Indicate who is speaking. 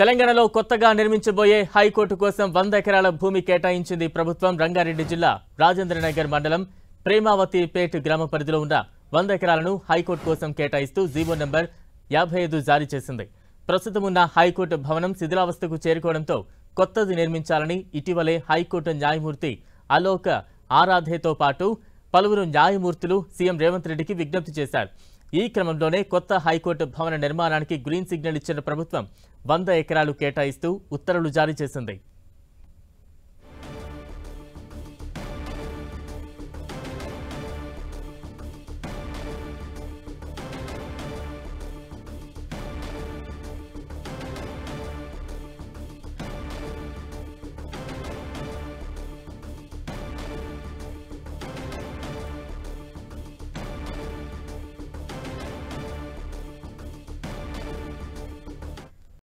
Speaker 1: తెలంగాణలో కొత్తగా నిర్మించబోయే హైకోర్టు కోసం 100 ఎకరాల భూమి కేటాయించింది ప్రభుత్వం. రంగారెడ్డి జిల్లా రాజేంద్రనగర్ మండలం ప్రేమావతిపేట్ గ్రామ పరిధిలో ఉన్న 100 ఎకరాలను హైకోర్టు కోసం కేటాయిస్తూ జీవో నంబర్ 55 జారీ చేసింది. ప్రస్తుతం ఉన్న హైకోర్టు భవనం శిథిలావస్థకు చేరుకోవడంతో కొత్తది నిర్మించాలని ఇటీవలే హైకోర్టు న్యాయమూర్తి అలోక్ ఆరాధేతో పాటు పలువురు న్యాయమూర్తులు సీఎం రేవంత్ రెడ్డికి విజ్ఞప్తి చేశారు. ఈ క్రమంలోనే కొత్త హైకోర్టు భవన నిర్మాణానికి గ్రీన్ సిగ్నల్ ఇచ్చిన ప్రభుత్వం 100 ఎకరాలు కేటాయిస్తూ ఉత్తర్వులు జారీ చేసింది.